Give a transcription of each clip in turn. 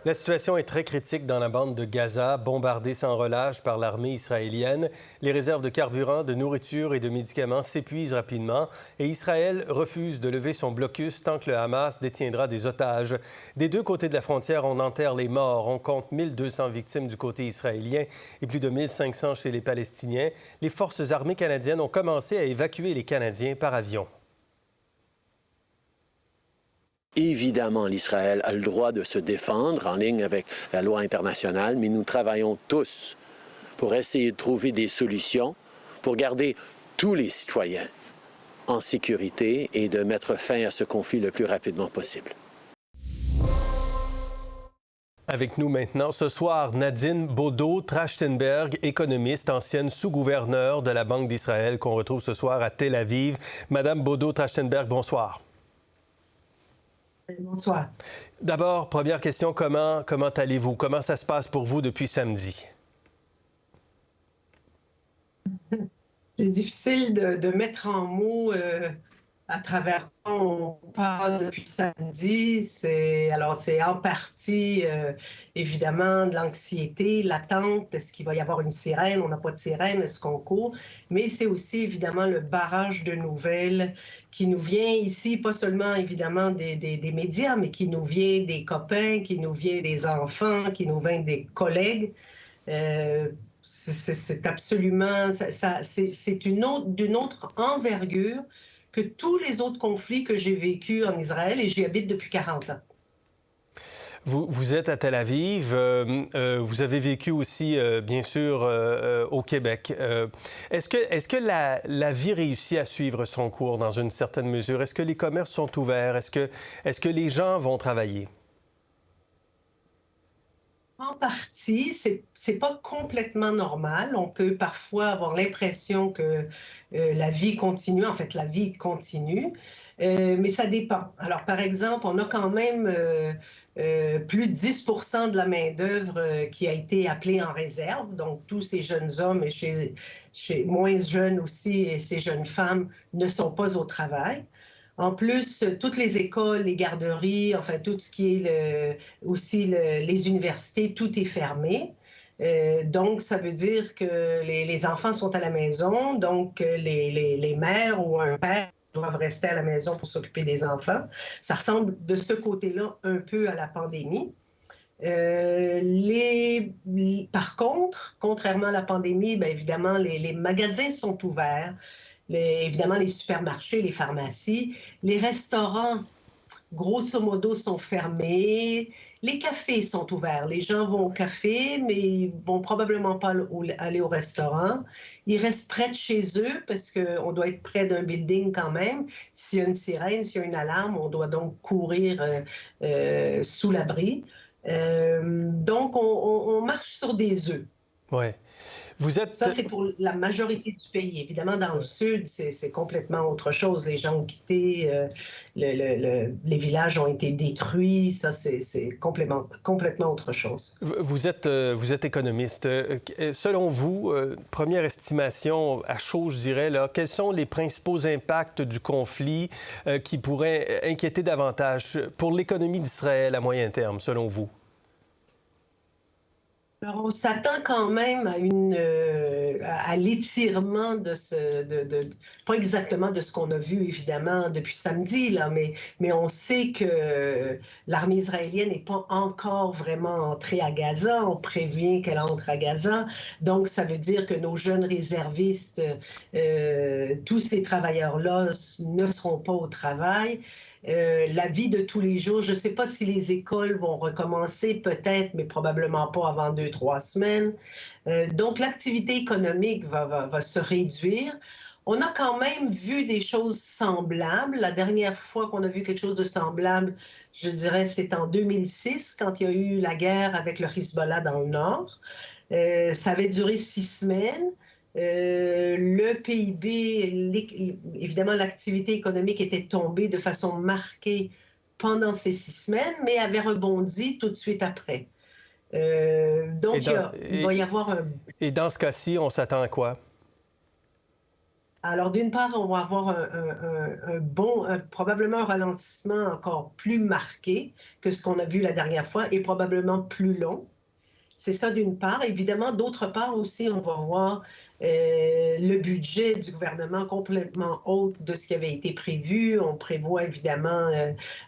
La situation est très critique dans la bande de Gaza, bombardée sans relâche par l'armée israélienne. Les réserves de carburant, de nourriture et de médicaments s'épuisent rapidement et Israël refuse de lever son blocus tant que le Hamas détiendra des otages. Des deux côtés de la frontière, on enterre les morts. On compte 1200 victimes du côté israélien et plus de 1500 chez les Palestiniens. Les forces armées canadiennes ont commencé à évacuer les Canadiens par avion. Évidemment, l'Israël a le droit de se défendre en ligne avec la loi internationale, mais nous travaillons tous pour essayer de trouver des solutions pour garder tous les citoyens en sécurité et de mettre fin à ce conflit le plus rapidement possible. Avec nous maintenant ce soir, Nadine Beaudeau-Trachtenberg, économiste, ancienne sous-gouverneure de la Banque d'Israël qu'on retrouve ce soir à Tel Aviv. Madame Beaudeau-Trachtenberg, bonsoir. Bonsoir. D'abord, première question, comment allez-vous? Comment ça se passe pour vous depuis samedi? C'est difficile de mettre en mots à travers quoi on passe depuis samedi. C'est en partie, évidemment, de l'anxiété, l'attente. Est-ce qu'il va y avoir une sirène? On n'a pas de sirène, est-ce qu'on court? Mais c'est aussi, évidemment, le barrage de nouvelles qui nous vient ici, pas seulement, évidemment, des médias, mais qui nous vient des copains, qui nous vient des enfants, qui nous vient des collègues. C'est absolument... c'est d'une autre envergure que tous les autres conflits que j'ai vécus en Israël, et j'y habite depuis 40 ans. Vous êtes à Tel Aviv, vous avez vécu aussi, bien sûr, au Québec. Est-ce que la vie réussit à suivre son cours dans une certaine mesure? Est-ce que les commerces sont ouverts? Est-ce que les gens vont travailler? En partie, c'est pas complètement normal. On peut parfois avoir l'impression que la vie continue. En fait, la vie continue, mais ça dépend. Alors, par exemple, on a quand même plus de 10% de la main-d'œuvre qui a été appelée en réserve. Donc, tous ces jeunes hommes et chez moins jeunes aussi, et ces jeunes femmes ne sont pas au travail. En plus, toutes les écoles, les garderies, enfin tout ce qui est les universités, tout est fermé. Donc, ça veut dire que les enfants sont à la maison, donc les mères ou un père doivent rester à la maison pour s'occuper des enfants. Ça ressemble de ce côté-là un peu à la pandémie. Par contre, contrairement à la pandémie, bien évidemment, les magasins sont ouverts. Évidemment, les supermarchés, les pharmacies, les restaurants, grosso modo, sont fermés. Les cafés sont ouverts. Les gens vont au café, mais ils vont probablement pas aller au restaurant. Ils restent près de chez eux parce qu'on doit être près d'un building quand même. S'il y a une sirène, s'il y a une alarme, on doit donc courir sous l'abri. Donc, on marche sur des œufs. Oui. Ça, c'est pour la majorité du pays. Évidemment, dans le sud, c'est complètement autre chose. Les gens ont quitté, les villages ont été détruits. Ça, c'est complètement autre chose. Vous êtes économiste. Selon vous, première estimation à chaud, je dirais, là, quels sont les principaux impacts du conflit qui pourraient inquiéter davantage pour l'économie d'Israël à moyen terme, selon vous? Alors, on s'attend quand même à l'étirement pas exactement de ce qu'on a vu, évidemment, depuis samedi, là, mais on sait que l'armée israélienne n'est pas encore vraiment entrée à Gaza. On prévient qu'elle entre à Gaza. Donc, ça veut dire que nos jeunes réservistes, tous ces travailleurs-là ne seront pas au travail. La vie de tous les jours, je ne sais pas si les écoles vont recommencer, peut-être, mais probablement pas avant 2-3 semaines. Donc, l'activité économique va se réduire. On a quand même vu des choses semblables. La dernière fois qu'on a vu quelque chose de semblable, je dirais, c'est en 2006, quand il y a eu la guerre avec le Hezbollah dans le Nord. Ça avait duré 6 semaines. Le PIB, évidemment, l'activité économique était tombée de façon marquée pendant ces 6 semaines, mais avait rebondi tout de suite après. Donc, il va y avoir un... Et dans ce cas-ci, on s'attend à quoi? Alors, d'une part, on va avoir probablement un ralentissement encore plus marqué que ce qu'on a vu la dernière fois et probablement plus long. C'est ça d'une part. Évidemment, d'autre part aussi, on va voir le budget du gouvernement complètement autre de ce qui avait été prévu. On prévoit évidemment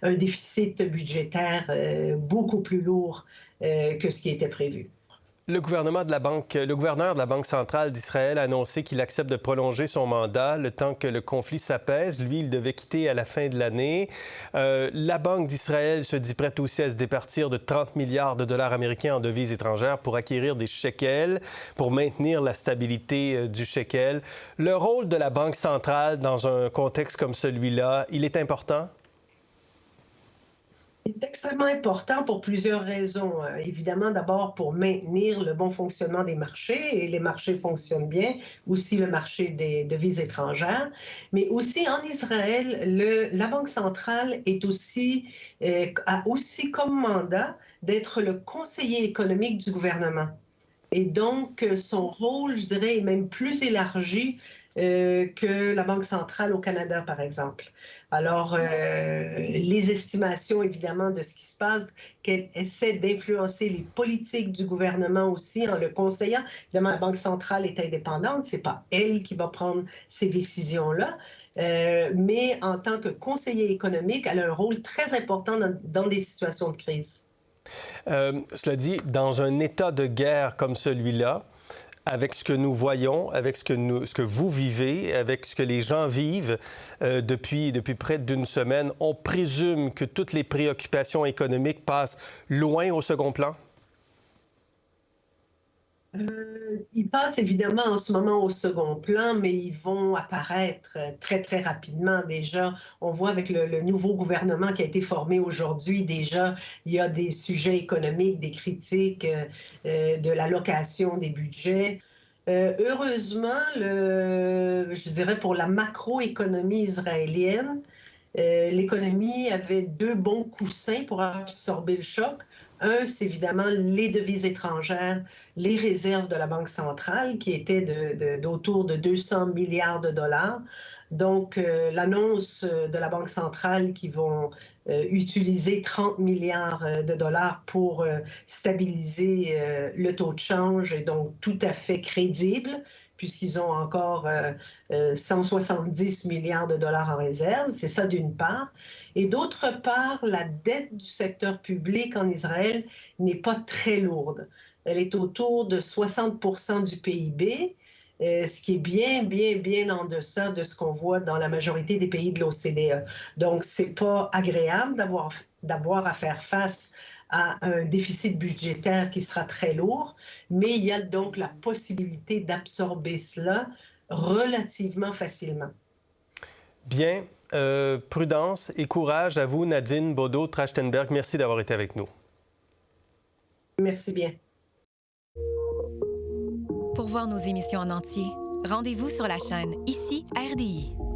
un déficit budgétaire beaucoup plus lourd que ce qui était prévu. Le gouverneur de la Banque centrale d'Israël a annoncé qu'il accepte de prolonger son mandat le temps que le conflit s'apaise. Lui, il devait quitter à la fin de l'année. La Banque d'Israël se dit prête aussi à se départir de 30 milliards de dollars américains en devises étrangères pour acquérir des shekels, pour maintenir la stabilité du shekel. Le rôle de la Banque centrale dans un contexte comme celui-là, il est important? C'est extrêmement important pour plusieurs raisons. Évidemment, d'abord pour maintenir le bon fonctionnement des marchés, et les marchés fonctionnent bien, aussi le marché des devises étrangères, mais aussi en Israël, la Banque centrale a aussi comme mandat d'être le conseiller économique du gouvernement. Et donc, son rôle, je dirais, est même plus élargi que la Banque centrale au Canada, par exemple. Alors, les estimations, évidemment, de ce qui se passe, qu'elle essaie d'influencer les politiques du gouvernement aussi en le conseillant. Évidemment, la Banque centrale est indépendante, ce n'est pas elle qui va prendre ces décisions-là. Mais en tant que conseiller économique, elle a un rôle très important dans des situations de crise. Cela dit, dans un état de guerre comme celui-là, avec ce que nous voyons, avec ce que vous vivez, avec ce que les gens vivent depuis près d'une semaine, on présume que toutes les préoccupations économiques passent loin au second plan? Ils passent évidemment en ce moment au second plan, mais ils vont apparaître très, très rapidement. Déjà, on voit avec le nouveau gouvernement qui a été formé aujourd'hui, déjà, il y a des sujets économiques, des critiques de l'allocation des budgets. Heureusement, je dirais pour la macroéconomie israélienne, l'économie avait deux bons coussins pour absorber le choc. Un, c'est évidemment les devises étrangères, les réserves de la Banque centrale qui étaient d'autour de 200 milliards de dollars. Donc, l'annonce de la Banque centrale qui vont utiliser 30 milliards de dollars pour stabiliser le taux de change est donc tout à fait crédible, puisqu'ils ont encore 170 milliards de dollars en réserve. C'est ça d'une part. Et d'autre part, la dette du secteur public en Israël n'est pas très lourde. Elle est autour de 60% du PIB, ce qui est bien en deçà de ce qu'on voit dans la majorité des pays de l'OCDE. Donc, c'est pas agréable d'avoir à faire face à un déficit budgétaire qui sera très lourd, mais il y a donc la possibilité d'absorber cela relativement facilement. Bien. Prudence et courage à vous, Nadine Beaudeau-Trachtenberg. Merci d'avoir été avec nous. Merci bien. Pour voir nos émissions en entier, rendez-vous sur la chaîne Ici RDI.